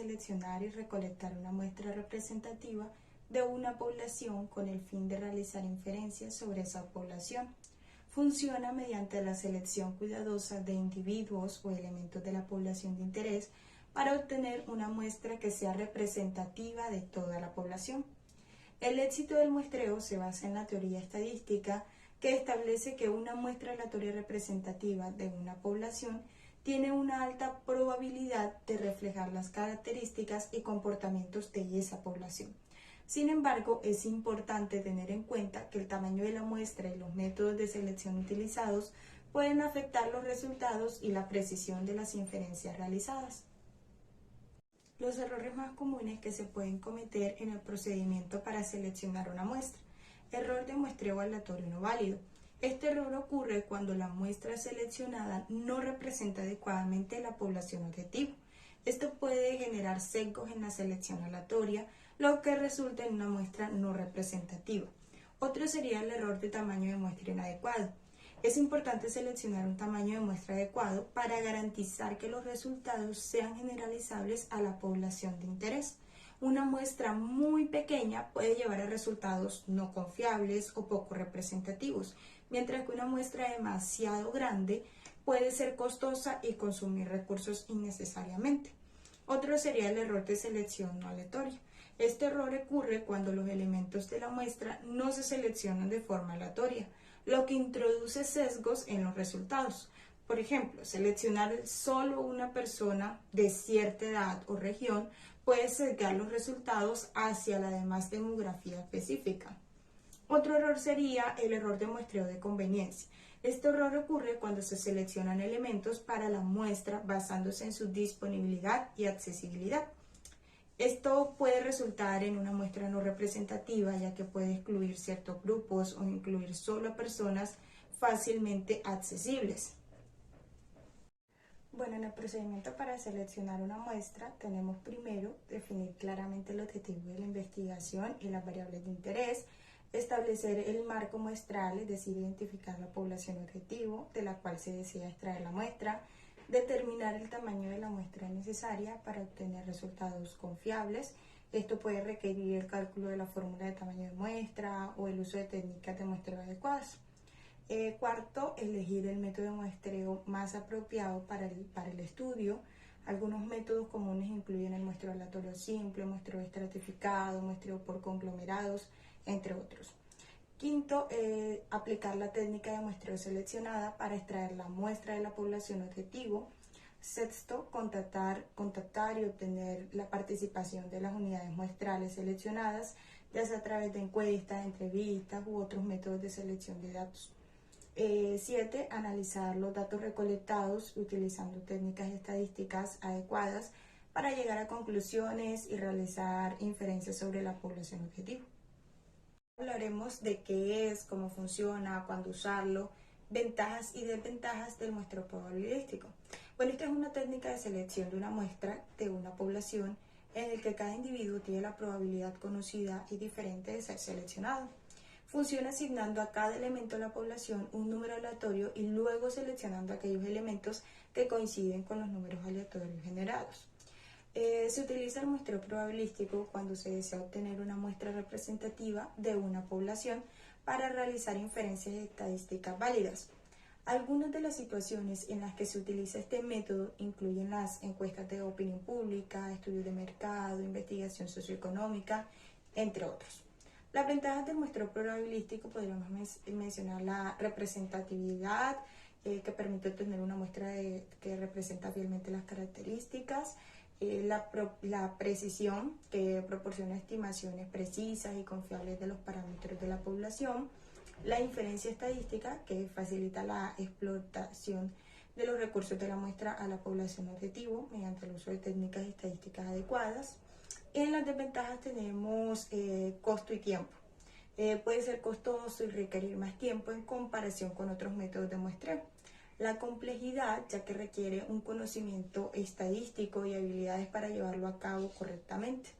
seleccionar y recolectar una muestra representativa de una población con el fin de realizar inferencias sobre esa población. Funciona mediante la selección cuidadosa de individuos o elementos de la población de interés para obtener una muestra que sea representativa de toda la población. El éxito del muestreo se basa en la teoría estadística, que establece que una muestra aleatoria representativa de una población tiene una alta probabilidad de reflejar las características y comportamientos de esa población. Sin embargo, es importante tener en cuenta que el tamaño de la muestra y los métodos de selección utilizados pueden afectar los resultados y la precisión de las inferencias realizadas. Los errores más comunes que se pueden cometer en el procedimiento para seleccionar una muestra. Error de muestreo aleatorio no válido. Este error ocurre cuando la muestra seleccionada no representa adecuadamente la población objetivo. Esto puede generar sesgos en la selección aleatoria, lo que resulta en una muestra no representativa. Otro sería el error de tamaño de muestra inadecuado. Es importante seleccionar un tamaño de muestra adecuado para garantizar que los resultados sean generalizables a la población de interés. Una muestra muy pequeña puede llevar a resultados no confiables o poco representativos, mientras que una muestra demasiado grande puede ser costosa y consumir recursos innecesariamente. Otro sería el error de selección no aleatoria. Este error ocurre cuando los elementos de la muestra no se seleccionan de forma aleatoria, lo que introduce sesgos en los resultados. Por ejemplo, seleccionar solo una persona de cierta edad o región puede sesgar los resultados hacia la demás demografía específica. Otro error sería el error de muestreo de conveniencia. Este error ocurre cuando se seleccionan elementos para la muestra basándose en su disponibilidad y accesibilidad. Esto puede resultar en una muestra no representativa, ya que puede excluir ciertos grupos o incluir solo a personas fácilmente accesibles. Bueno, en el procedimiento para seleccionar una muestra tenemos primero definir claramente el objetivo de la investigación y las variables de interés, establecer el marco muestral, es decir, identificar la población objetivo de la cual se desea extraer la muestra, determinar el tamaño de la muestra necesaria para obtener resultados confiables. Esto puede requerir el cálculo de la fórmula de tamaño de muestra o el uso de técnicas de muestreo adecuadas. Cuarto, elegir el método de muestreo más apropiado para el estudio. Algunos métodos comunes incluyen el muestreo aleatorio simple, muestreo estratificado, muestreo por conglomerados, entre otros. Quinto, aplicar la técnica de muestreo seleccionada para extraer la muestra de la población objetivo. Sexto, contactar y obtener la participación de las unidades muestrales seleccionadas, ya sea a través de encuestas, entrevistas u otros métodos de selección de datos. 7. Analizar los datos recolectados utilizando técnicas estadísticas adecuadas para llegar a conclusiones y realizar inferencias sobre la población objetivo. Hablaremos de qué es, cómo funciona, cuándo usarlo, ventajas y desventajas del muestreo probabilístico. Bueno, esta es una técnica de selección de una muestra de una población en el que cada individuo tiene la probabilidad conocida y diferente de ser seleccionado. Funciona asignando a cada elemento de la población un número aleatorio y luego seleccionando aquellos elementos que coinciden con los números aleatorios generados. Se utiliza el muestreo probabilístico cuando se desea obtener una muestra representativa de una población para realizar inferencias estadísticas válidas. Algunas de las situaciones en las que se utiliza este método incluyen las encuestas de opinión pública, estudios de mercado, investigación socioeconómica, entre otros. Las ventajas del muestreo probabilístico podríamos mencionar la representatividad, que permite obtener una muestra que representa fielmente las características, la precisión, que proporciona estimaciones precisas y confiables de los parámetros de la población, la inferencia estadística, que facilita la explotación de los recursos de la muestra a la población objetivo mediante el uso de técnicas estadísticas adecuadas. En las desventajas tenemos costo y tiempo. Puede ser costoso y requerir más tiempo en comparación con otros métodos de muestreo. La complejidad, ya que requiere un conocimiento estadístico y habilidades para llevarlo a cabo correctamente.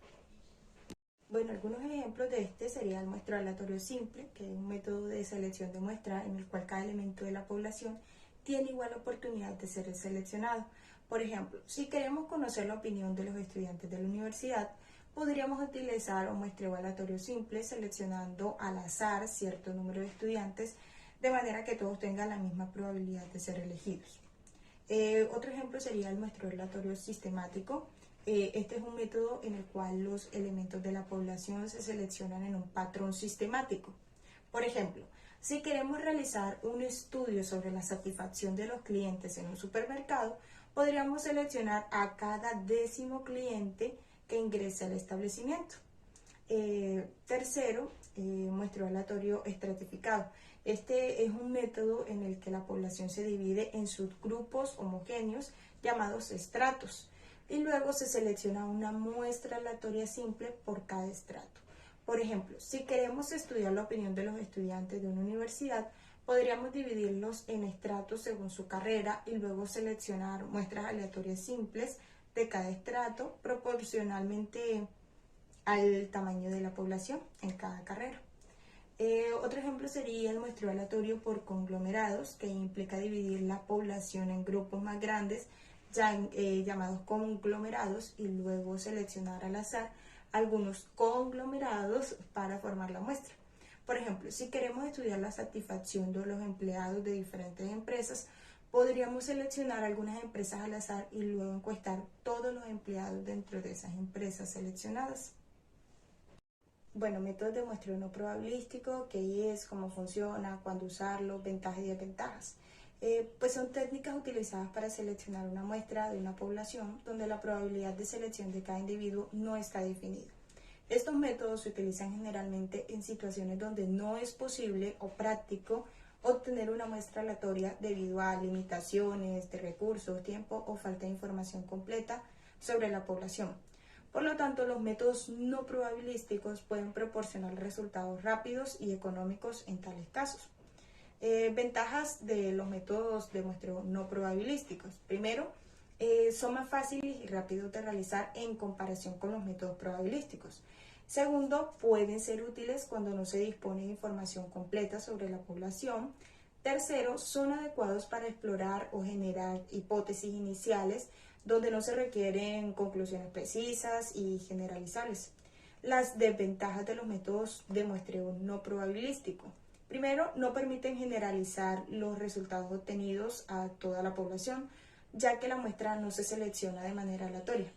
Bueno, algunos ejemplos de este sería el muestreo aleatorio simple, que es un método de selección de muestra en el cual cada elemento de la población tiene igual oportunidad de ser seleccionado. Por ejemplo, si queremos conocer la opinión de los estudiantes de la universidad, podríamos utilizar un muestreo aleatorio simple seleccionando al azar cierto número de estudiantes de manera que todos tengan la misma probabilidad de ser elegidos. Otro ejemplo sería el muestreo aleatorio sistemático. Este es un método en el cual los elementos de la población se seleccionan en un patrón sistemático. Por ejemplo, si queremos realizar un estudio sobre la satisfacción de los clientes en un supermercado, podríamos seleccionar a cada 10º cliente que ingrese al establecimiento. Tercero, muestreo aleatorio estratificado. Este es un método en el que la población se divide en subgrupos homogéneos llamados estratos y luego se selecciona una muestra aleatoria simple por cada estrato. Por ejemplo, si queremos estudiar la opinión de los estudiantes de una universidad, podríamos dividirlos en estratos según su carrera y luego seleccionar muestras aleatorias simples de cada estrato proporcionalmente al tamaño de la población en cada carrera. Otro ejemplo sería el muestreo aleatorio por conglomerados, que implica dividir la población en grupos más grandes, llamados conglomerados, y luego seleccionar al azar algunos conglomerados para formar la muestra. Por ejemplo, si queremos estudiar la satisfacción de los empleados de diferentes empresas, podríamos seleccionar algunas empresas al azar y luego encuestar todos los empleados dentro de esas empresas seleccionadas. Bueno, métodos de muestreo no probabilístico, qué es, cómo funciona, cuándo usarlo, ventajas y desventajas. Pues son técnicas utilizadas para seleccionar una muestra de una población donde la probabilidad de selección de cada individuo no está definida. Estos métodos se utilizan generalmente en situaciones donde no es posible o práctico obtener una muestra aleatoria debido a limitaciones de recursos, tiempo o falta de información completa sobre la población. Por lo tanto, los métodos no probabilísticos pueden proporcionar resultados rápidos y económicos en tales casos. Ventajas de los métodos de muestreo no probabilísticos. Primero, son más fáciles y rápidos de realizar en comparación con los métodos probabilísticos. Segundo, pueden ser útiles cuando no se dispone de información completa sobre la población. Tercero, son adecuados para explorar o generar hipótesis iniciales donde no se requieren conclusiones precisas y generalizables. Las desventajas de los métodos de muestreo no probabilístico. Primero, no permiten generalizar los resultados obtenidos a toda la población, ya que la muestra no se selecciona de manera aleatoria.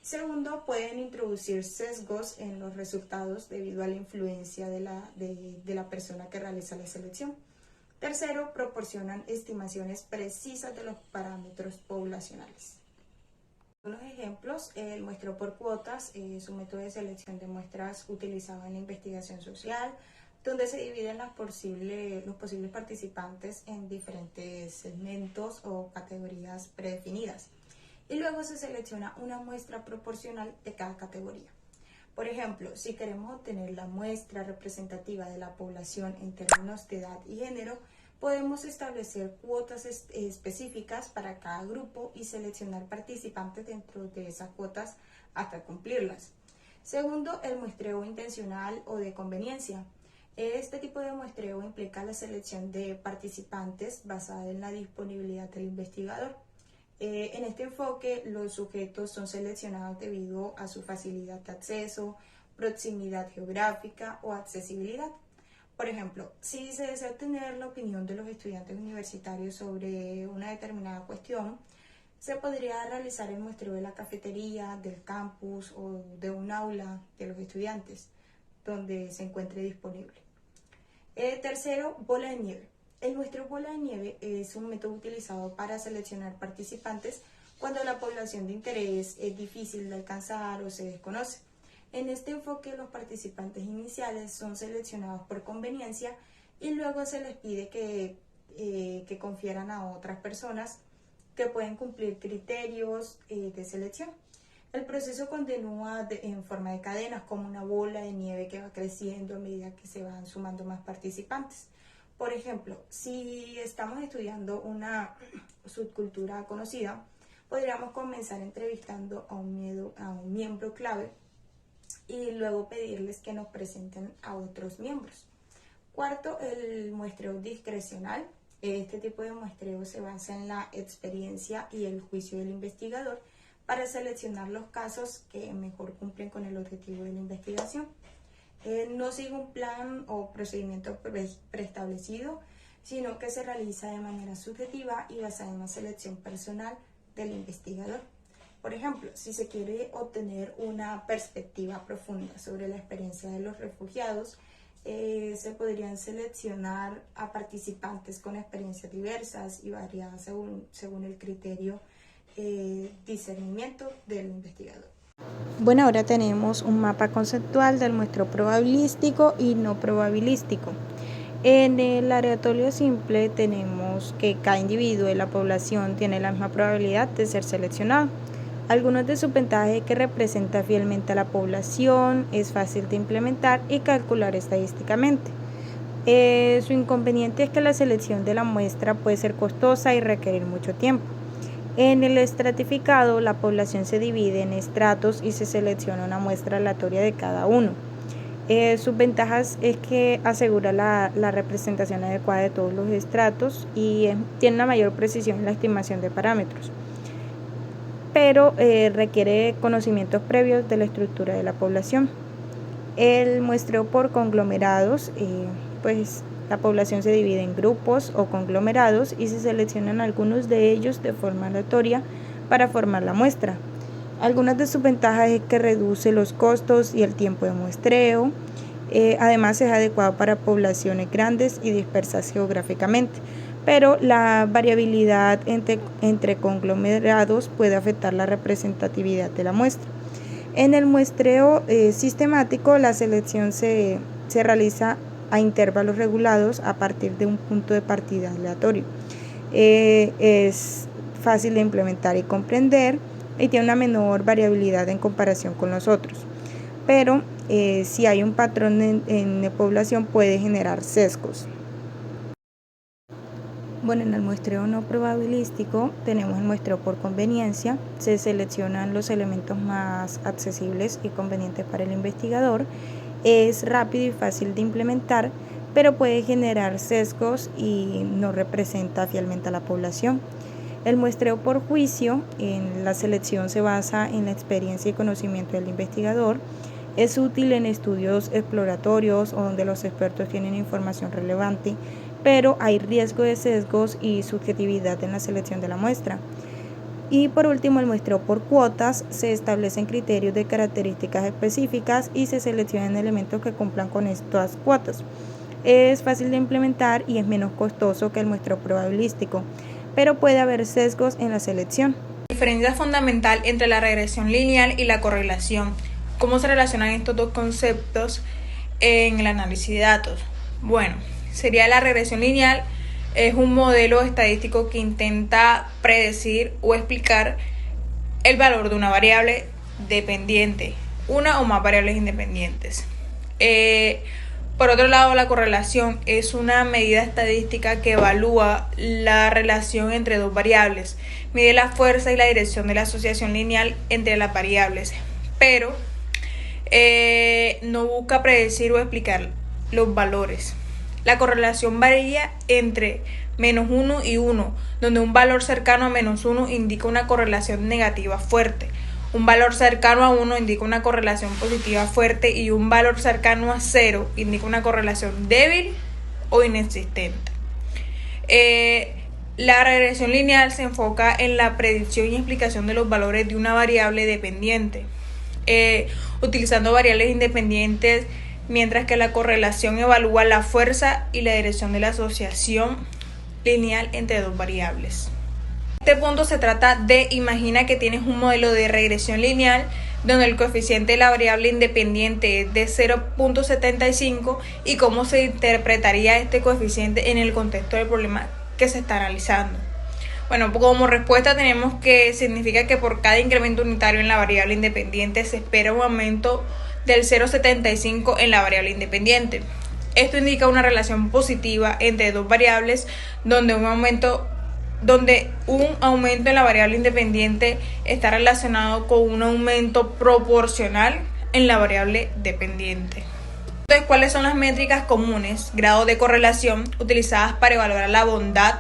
Segundo, pueden introducir sesgos en los resultados debido a la influencia de la persona que realiza la selección. Tercero, proporcionan estimaciones precisas de los parámetros poblacionales. Algunos ejemplos: el muestreo por cuotas es un método de selección de muestras utilizado en la investigación social, donde se dividen los posibles participantes en diferentes segmentos o categorías predefinidas. Y luego se selecciona una muestra proporcional de cada categoría. Por ejemplo, si queremos obtener la muestra representativa de la población en términos de edad y género, podemos establecer cuotas específicas para cada grupo y seleccionar participantes dentro de esas cuotas hasta cumplirlas. Segundo, el muestreo intencional o de conveniencia. Este tipo de muestreo implica la selección de participantes basada en la disponibilidad del investigador. En este enfoque, los sujetos son seleccionados debido a su facilidad de acceso, proximidad geográfica o accesibilidad. Por ejemplo, si se desea obtener la opinión de los estudiantes universitarios sobre una determinada cuestión, se podría realizar el muestreo de la cafetería, del campus o de un aula de los estudiantes donde se encuentre disponible. Tercero, bola de nieve. El muestreo bola de nieve es un método utilizado para seleccionar participantes cuando la población de interés es difícil de alcanzar o se desconoce. En este enfoque, los participantes iniciales son seleccionados por conveniencia y luego se les pide que confieran a otras personas que pueden cumplir criterios de selección. El proceso continúa en forma de cadenas, como una bola de nieve que va creciendo a medida que se van sumando más participantes. Por ejemplo, si estamos estudiando una subcultura conocida, podríamos comenzar entrevistando a un miembro clave y luego pedirles que nos presenten a otros miembros. Cuarto, el muestreo discrecional. Este tipo de muestreo se basa en la experiencia y el juicio del investigador para seleccionar los casos que mejor cumplen con el objetivo de la investigación. No sigue un plan o procedimiento preestablecido, sino que se realiza de manera subjetiva y basada en la selección personal del investigador. Por ejemplo, si se quiere obtener una perspectiva profunda sobre la experiencia de los refugiados, se podrían seleccionar a participantes con experiencias diversas y variadas según el criterio discernimiento del investigador. Bueno, ahora tenemos un mapa conceptual del muestreo probabilístico y no probabilístico. En el aleatorio simple tenemos que cada individuo de la población tiene la misma probabilidad de ser seleccionado. Algunos de sus ventajas es que representa fielmente a la población, es fácil de implementar y calcular estadísticamente. Su inconveniente es que la selección de la muestra puede ser costosa y requerir mucho tiempo. En el estratificado, la población se divide en estratos y se selecciona una muestra aleatoria de cada uno. Sus ventajas es que asegura la representación adecuada de todos los estratos y tiene una mayor precisión en la estimación de parámetros, pero requiere conocimientos previos de la estructura de la población. El muestreo por conglomerados, pues la población se divide en grupos o conglomerados y se seleccionan algunos de ellos de forma aleatoria para formar la muestra. Algunas de sus ventajas es que reduce los costos y el tiempo de muestreo. Además es adecuado para poblaciones grandes y dispersas geográficamente, pero la variabilidad entre conglomerados puede afectar la representatividad de la muestra. En el muestreo sistemático, la selección se realiza a intervalos regulados a partir de un punto de partida aleatorio. Es fácil de implementar y comprender y tiene una menor variabilidad en comparación con los otros, pero si hay un patrón en la población puede generar sesgos. Bueno, en el muestreo no probabilístico tenemos el muestreo por conveniencia. Se seleccionan los elementos más accesibles y convenientes para el investigador. Es rápido y fácil de implementar, pero puede generar sesgos y no representa fielmente a la población. El muestreo por juicio, en la selección se basa en la experiencia y conocimiento del investigador. Es útil en estudios exploratorios o donde los expertos tienen información relevante, pero hay riesgo de sesgos y subjetividad en la selección de la muestra. Y por último, el muestreo por cuotas. Se establecen criterios de características específicas y se seleccionan elementos que cumplan con estas cuotas. Es fácil de implementar y es menos costoso que el muestreo probabilístico, pero puede haber sesgos en la selección. Diferencia fundamental entre la regresión lineal y la correlación. ¿Cómo se relacionan estos dos conceptos en el análisis de datos? Bueno, sería la regresión lineal. Es un modelo estadístico que intenta predecir o explicar el valor de una variable dependiente, una o más variables independientes. Por otro lado, la correlación es una medida estadística que evalúa la relación entre dos variables, mide la fuerza y la dirección de la asociación lineal entre las variables, pero no busca predecir o explicar los valores. La correlación varía entre -1 y 1, donde un valor cercano a -1 indica una correlación negativa fuerte, un valor cercano a 1 indica una correlación positiva fuerte y un valor cercano a 0 indica una correlación débil o inexistente. La regresión lineal se enfoca en la predicción y explicación de los valores de una variable dependiente, utilizando variables independientes, mientras que la correlación evalúa la fuerza y la dirección de la asociación lineal entre dos variables. En este punto se trata de imagina que tienes un modelo de regresión lineal donde el coeficiente de la variable independiente es de 0.75 y cómo se interpretaría este coeficiente en el contexto del problema que se está analizando. Bueno, como respuesta tenemos que significa que por cada incremento unitario en la variable independiente se espera un aumento del 0.75 en la variable independiente. Esto indica una relación positiva entre dos variables donde un aumento en la variable independiente está relacionado con un aumento proporcional en la variable dependiente. Entonces, ¿cuáles son las métricas comunes, grados de correlación, utilizadas para evaluar la bondad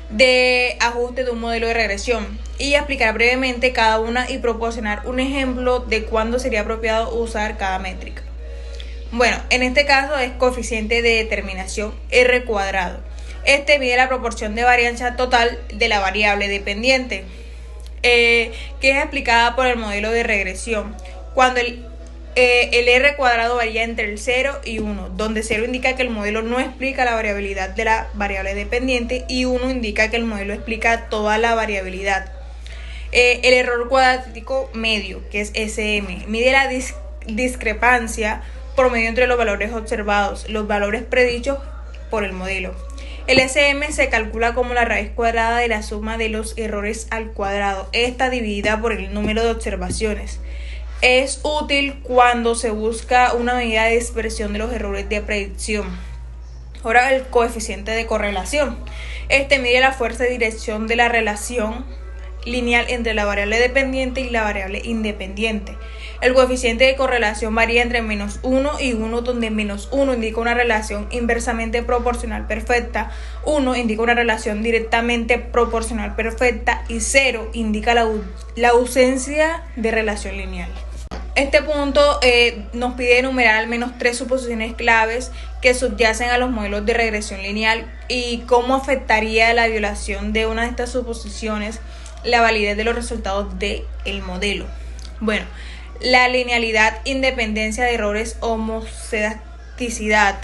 de ajuste de un modelo de regresión? Y explicar brevemente cada una y proporcionar un ejemplo de cuándo sería apropiado usar cada métrica. Bueno, en este caso es coeficiente de determinación R cuadrado. Este mide la proporción de varianza total de la variable dependiente, que es explicada por el modelo de regresión, cuando el R cuadrado varía entre el 0 y 1, donde 0 indica que el modelo no explica la variabilidad de la variable dependiente y 1 indica que el modelo explica toda la variabilidad. El error cuadrático medio, que es SM, mide la discrepancia promedio entre los valores observados, los valores predichos por el modelo. El SM se calcula como la raíz cuadrada de la suma de los errores al cuadrado, esta dividida por el número de observaciones. Es útil cuando se busca una medida de dispersión de los errores de predicción. Ahora el coeficiente de correlación. Este mide la fuerza de dirección de la relación lineal entre la variable dependiente y la variable independiente. El coeficiente de correlación varía entre -1 y 1, donde -1 indica una relación inversamente proporcional perfecta, 1 indica una relación directamente proporcional perfecta y 0 indica la ausencia de relación lineal. Este punto nos pide enumerar al menos 3 suposiciones claves que subyacen a los modelos de regresión lineal y cómo afectaría la violación de una de estas suposiciones la validez de los resultados del modelo. Bueno, la linealidad, independencia de errores, homoscedaticidad.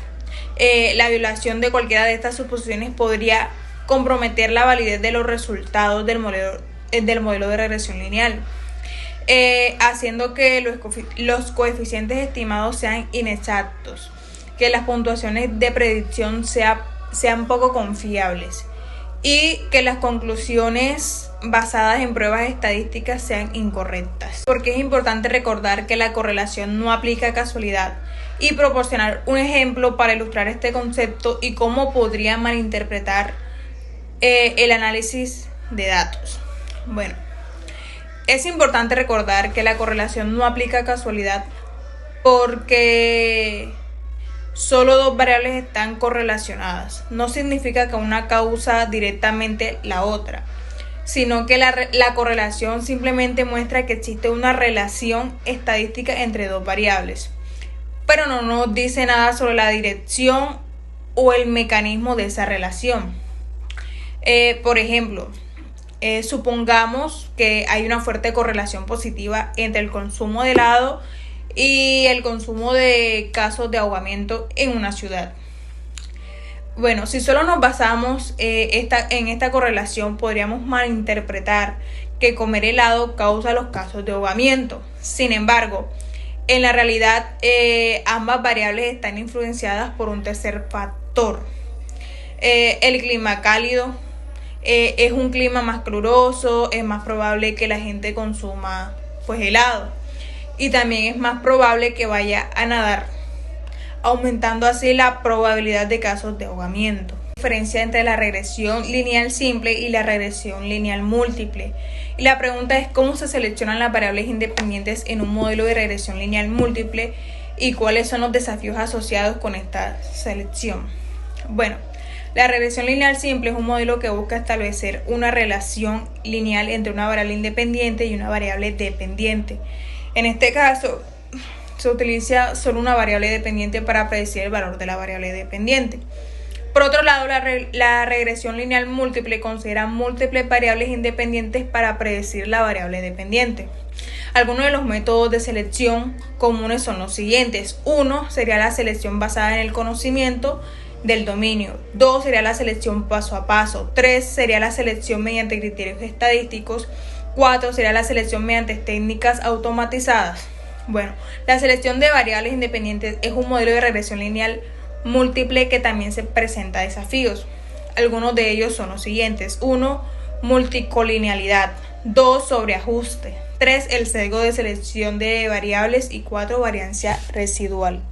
La violación de cualquiera de estas suposiciones podría comprometer la validez de los resultados del modelo de regresión lineal, haciendo que los coeficientes estimados sean inexactos, que las puntuaciones de predicción sean poco confiables y que las conclusiones basadas en pruebas estadísticas sean incorrectas. Porque es importante recordar que la correlación no aplica casualidad y proporcionar un ejemplo para ilustrar este concepto y cómo podría malinterpretar el análisis de datos. Bueno, es importante recordar que la correlación no aplica casualidad porque solo 2 variables están correlacionadas. No significa que una causa directamente la otra, sino que la correlación simplemente muestra que existe una relación estadística entre 2 variables, pero no nos dice nada sobre la dirección o el mecanismo de esa relación. Por ejemplo, supongamos que hay una fuerte correlación positiva entre el consumo de helado y el consumo de casos de ahogamiento en una ciudad. Bueno, si solo nos basamos en esta correlación, podríamos malinterpretar que comer helado causa los casos de ahogamiento. Sin embargo, en la realidad, ambas variables están influenciadas por un tercer factor. El clima cálido es un clima más caluroso, es más probable que la gente consuma helado. Y también es más probable que vaya a nadar, aumentando así la probabilidad de casos de ahogamiento. La diferencia entre la regresión lineal simple y la regresión lineal múltiple. Y la pregunta es cómo se seleccionan las variables independientes en un modelo de regresión lineal múltiple y cuáles son los desafíos asociados con esta selección. Bueno, la regresión lineal simple es un modelo que busca establecer una relación lineal entre una variable independiente y una variable dependiente. En este caso, se utiliza solo una variable dependiente para predecir el valor de la variable dependiente. Por otro lado, la regresión lineal múltiple considera múltiples variables independientes para predecir la variable dependiente. Algunos de los métodos de selección comunes son los siguientes. 1 sería la selección basada en el conocimiento del dominio. 2 sería la selección paso a paso. 3 sería la selección mediante criterios estadísticos. 4 sería la selección mediante técnicas automatizadas. Bueno, la selección de variables independientes es un modelo de regresión lineal múltiple que también se presenta desafíos. Algunos de ellos son los siguientes. 1, multicolinealidad. 2, sobreajuste. 3, el sesgo de selección de variables. Y 4, variancia residual.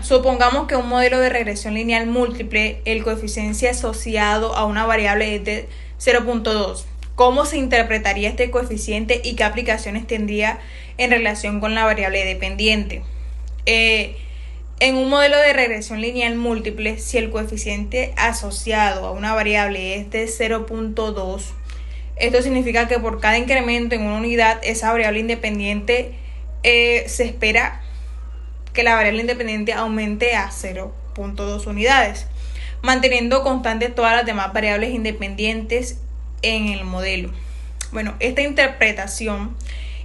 Supongamos que un modelo de regresión lineal múltiple, el coeficiente asociado a una variable es de 0.2. ¿Cómo se interpretaría este coeficiente y qué aplicaciones tendría en relación con la variable dependiente? En un modelo de regresión lineal múltiple, si el coeficiente asociado a una variable es de 0.2, esto significa que por cada incremento en una unidad, esa variable independiente se espera que la variable independiente aumente a 0.2 unidades, manteniendo constantes todas las demás variables independientes en el modelo. Bueno, esta interpretación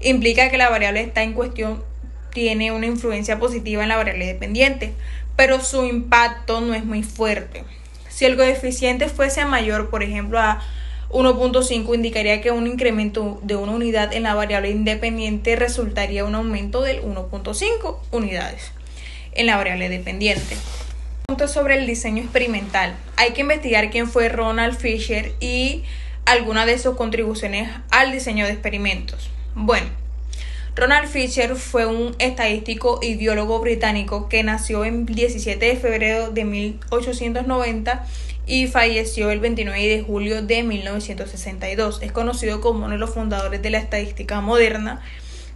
implica que la variable está en cuestión tiene una influencia positiva en la variable dependiente, pero su impacto no es muy fuerte. Si el coeficiente fuese mayor, por ejemplo, a 1.5, indicaría que un incremento de una unidad en la variable independiente resultaría un aumento del 1.5 unidades en la variable dependiente. Puntos sobre el diseño experimental. Hay que investigar quién fue Ronald Fisher y algunas de sus contribuciones al diseño de experimentos. Bueno, Ronald Fisher fue un estadístico y biólogo británico que nació el 17 de febrero de 1890 y falleció el 29 de julio de 1962. Es conocido como uno de los fundadores de la estadística moderna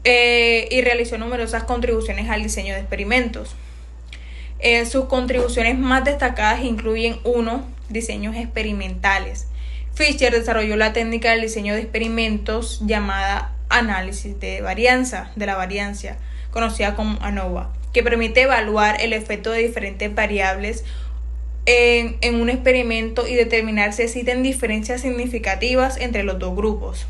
y realizó numerosas contribuciones al diseño de experimentos. Sus contribuciones más destacadas incluyen 1. Diseños experimentales. Fisher desarrolló la técnica del diseño de experimentos llamada análisis de la varianza, conocida como ANOVA, que permite evaluar el efecto de diferentes variables en un experimento y determinar si existen diferencias significativas entre los dos grupos.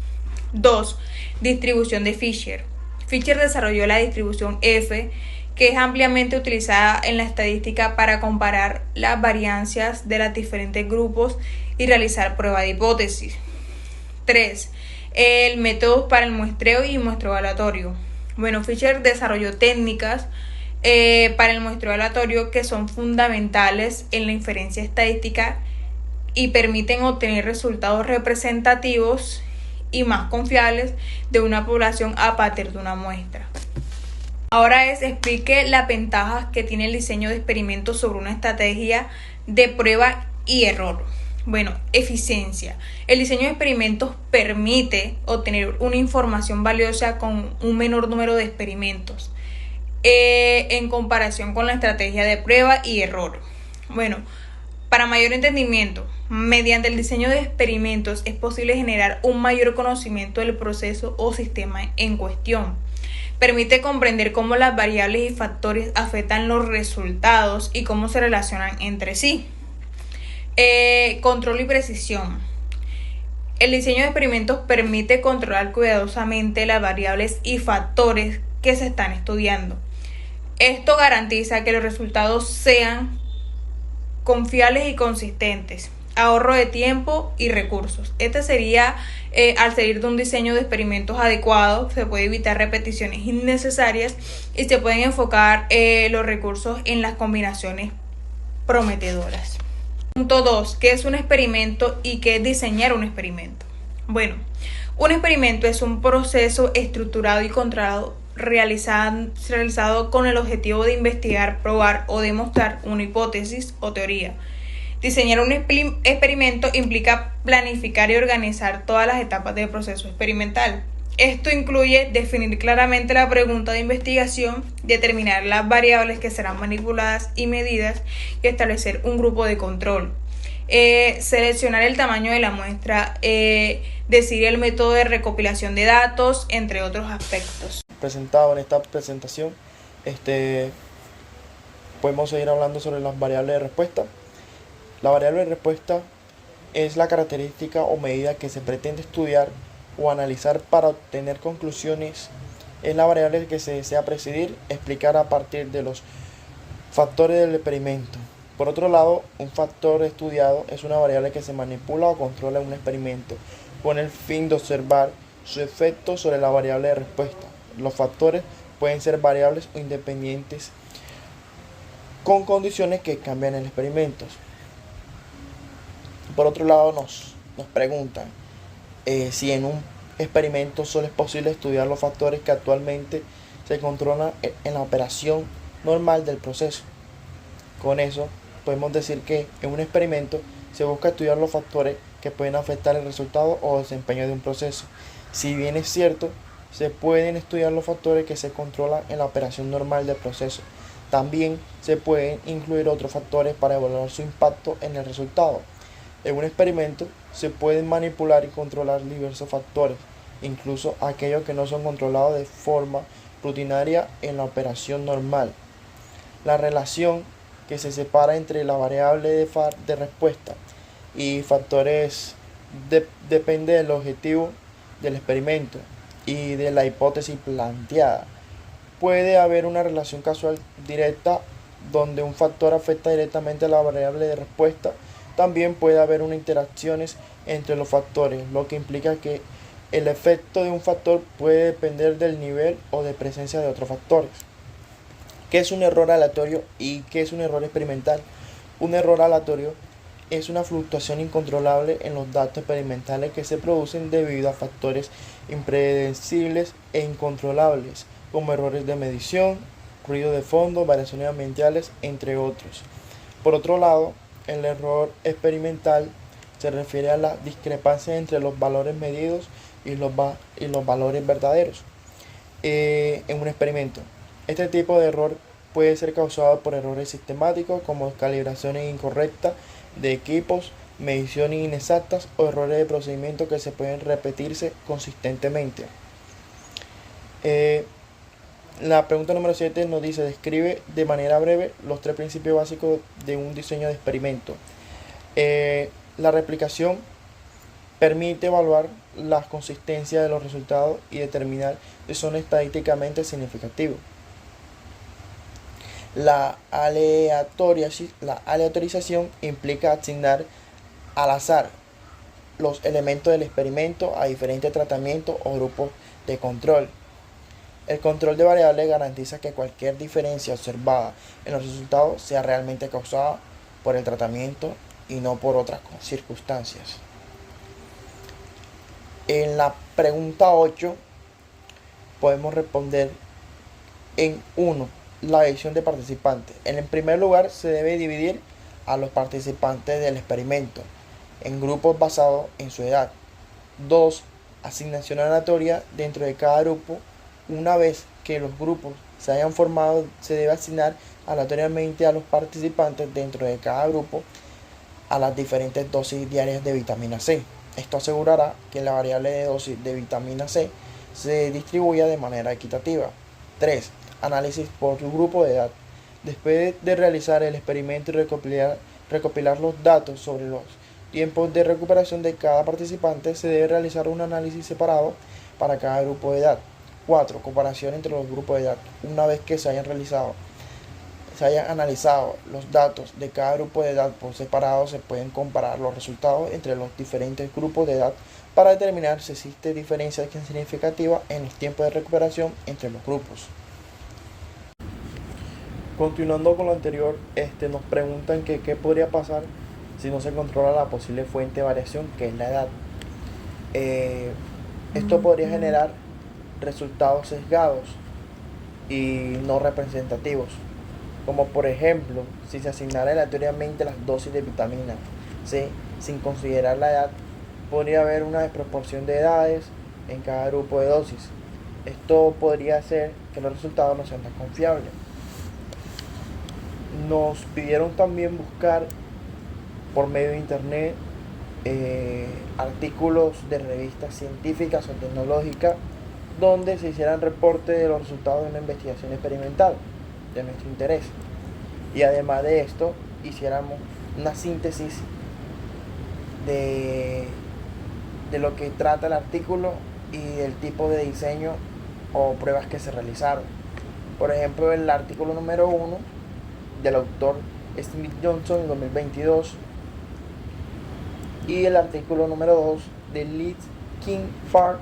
2. Distribución de Fisher. Fisher desarrolló la distribución F, que es ampliamente utilizada en la estadística para comparar las varianzas de los diferentes grupos y realizar prueba de hipótesis. 3. El método para el muestreo y muestreo aleatorio. Bueno, Fisher desarrolló técnicas para el muestreo aleatorio que son fundamentales en la inferencia estadística y permiten obtener resultados representativos y más confiables de una población a partir de una muestra. Ahora explique las ventajas que tiene el diseño de experimentos sobre una estrategia de prueba y error. Bueno, eficiencia. El diseño de experimentos permite obtener una información valiosa con un menor número de experimentos en comparación con la estrategia de prueba y error. Bueno, para mayor entendimiento, mediante el diseño de experimentos es posible generar un mayor conocimiento del proceso o sistema en cuestión. Permite comprender cómo las variables y factores afectan los resultados y cómo se relacionan entre sí. Control y precisión. El diseño de experimentos permite controlar cuidadosamente las variables y factores que se están estudiando. Esto garantiza que los resultados sean confiables y consistentes. Ahorro de tiempo y recursos. Este sería, al salir de un diseño de experimentos adecuado, se puede evitar repeticiones innecesarias y se pueden enfocar los recursos en las combinaciones prometedoras. Punto 2. ¿Qué es un experimento y qué es diseñar un experimento? Bueno, un experimento es un proceso estructurado y controlado realizado con el objetivo de investigar, probar o demostrar una hipótesis o teoría. Diseñar un experimento implica planificar y organizar todas las etapas del proceso experimental. Esto incluye definir claramente la pregunta de investigación, determinar las variables que serán manipuladas y medidas y establecer un grupo de control. Seleccionar el tamaño de la muestra, decidir el método de recopilación de datos, entre otros aspectos. Presentado en esta presentación, podemos seguir hablando sobre las variables de respuesta. La variable de respuesta es la característica o medida que se pretende estudiar o analizar para obtener conclusiones. Es la variable que se desea precidir, explicar a partir de los factores del experimento. Por otro lado, un factor estudiado es una variable que se manipula o controla en un experimento con el fin de observar su efecto sobre la variable de respuesta. Los factores pueden ser variables o independientes con condiciones que cambian en experimentos. Por otro lado, nos preguntan si en un experimento solo es posible estudiar los factores que actualmente se controlan en la operación normal del proceso. Con eso podemos decir que en un experimento se busca estudiar los factores que pueden afectar el resultado o desempeño de un proceso. Si bien es cierto, se pueden estudiar los factores que se controlan en la operación normal del proceso. También se pueden incluir otros factores para evaluar su impacto en el resultado. En un experimento se pueden manipular y controlar diversos factores, incluso aquellos que no son controlados de forma rutinaria en la operación normal. La relación que se separa entre la variable de respuesta y factores depende del objetivo del experimento y de la hipótesis planteada. Puede haber una relación causal directa donde un factor afecta directamente a la variable de respuesta. También puede haber unas interacciones entre los factores, lo que implica que el efecto de un factor puede depender del nivel o de presencia de otros factores. ¿Qué es un error aleatorio y qué es un error experimental? Un error aleatorio es una fluctuación incontrolable en los datos experimentales que se producen debido a factores impredecibles e incontrolables, como errores de medición, ruido de fondo, variaciones ambientales, entre otros. Por otro lado, el error experimental se refiere a la discrepancia entre los valores medidos y los valores verdaderos en un experimento. Este tipo de error puede ser causado por errores sistemáticos como calibraciones incorrectas de equipos, mediciones inexactas o errores de procedimiento que se pueden repetirse consistentemente. La pregunta número 7 nos dice: describe de manera breve los 3 principios básicos de un diseño de experimento. La replicación permite evaluar la consistencia de los resultados y determinar si son estadísticamente significativos. La aleatorización implica asignar al azar los elementos del experimento a diferentes tratamientos o grupos de control. El control de variables garantiza que cualquier diferencia observada en los resultados sea realmente causada por el tratamiento y no por otras circunstancias. En la pregunta 8 podemos responder en 1. La división de participantes. En el primer lugar, se debe dividir a los participantes del experimento en grupos basados en su edad. 2. Asignación aleatoria dentro de cada grupo. Una vez que los grupos se hayan formado, se debe asignar aleatoriamente a los participantes dentro de cada grupo a las diferentes dosis diarias de vitamina C. Esto asegurará que la variable de dosis de vitamina C se distribuya de manera equitativa. 3. Análisis por grupo de edad. Después de realizar el experimento y recopilar los datos sobre los tiempos de recuperación de cada participante, se debe realizar un análisis separado para cada grupo de edad. 4. Comparación entre los grupos de edad. Una vez que se hayan analizado los datos de cada grupo de edad por separado, se pueden comparar los resultados entre los diferentes grupos de edad para determinar si existe diferencia significativa en los tiempos de recuperación entre los grupos. Continuando con lo anterior, nos preguntan que qué podría pasar si no se controla la posible fuente de variación, que es la edad. Esto podría generar resultados sesgados y no representativos, como por ejemplo, si se asignara aleatoriamente las dosis de vitamina C sin considerar la edad, podría haber una desproporción de edades en cada grupo de dosis. Esto podría hacer que los resultados no sean tan confiables. Nos pidieron también buscar por medio de internet artículos de revistas científicas o tecnológicas donde se hicieran reportes de los resultados de una investigación experimental de nuestro interés, y además de esto hiciéramos una síntesis de lo que trata el artículo y del tipo de diseño o pruebas que se realizaron. Por ejemplo, el artículo número 1 del autor Smith Johnson en 2022 y el artículo número 2 de Lee King Farr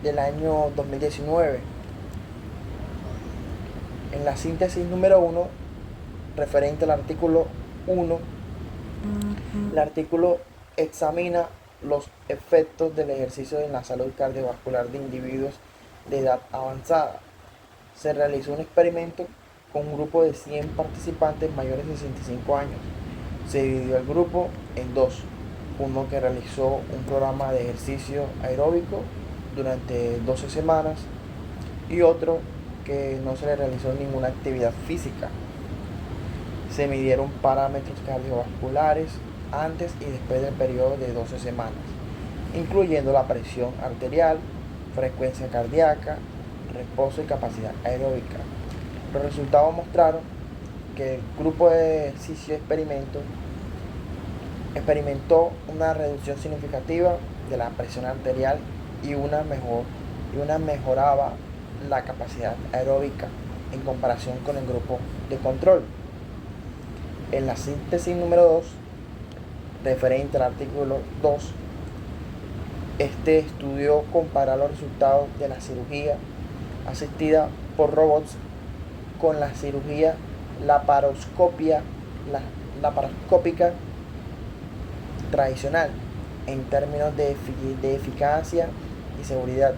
del año 2019. En la síntesis número 1, referente al artículo 1, el artículo examina los efectos del ejercicio en la salud cardiovascular de individuos de edad avanzada. Se realizó un experimento con un grupo de 100 participantes mayores de 65 años. Se dividió el grupo en dos: uno que realizó un programa de ejercicio aeróbico durante 12 semanas y otro que no se le realizó ninguna actividad física. Se midieron parámetros cardiovasculares antes y después del periodo de 12 semanas, incluyendo la presión arterial, frecuencia cardíaca, reposo y capacidad aeróbica. Los resultados mostraron que el grupo de ejercicio experimentó una reducción significativa de la presión arterial y una mejoraba la capacidad aeróbica en comparación con el grupo de control. En la síntesis número 2, referente al artículo 2, este estudio compara los resultados de la cirugía asistida por robots con la cirugía laparoscópica tradicional en términos de eficacia y seguridad.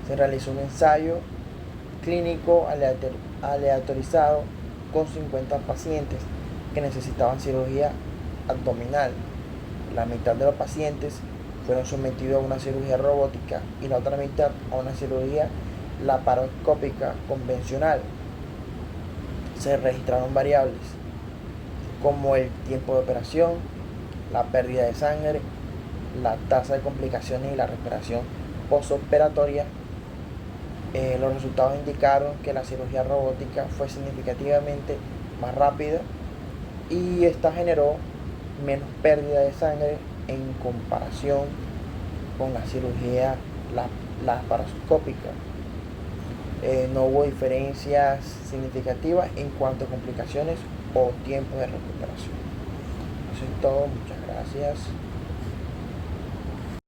Se realizó un ensayo clínico aleatorizado con 50 pacientes que necesitaban cirugía abdominal. La mitad de los pacientes fueron sometidos a una cirugía robótica y la otra mitad a una cirugía laparoscópica convencional. Se registraron variables como el tiempo de operación, la pérdida de sangre, la tasa de complicaciones y la recuperación postoperatoria. Los resultados indicaron que la cirugía robótica fue significativamente más rápida y esta generó menos pérdida de sangre en comparación con la cirugía laparoscópica. No hubo diferencias significativas en cuanto a complicaciones o tiempo de recuperación. Eso es todo, muchas gracias.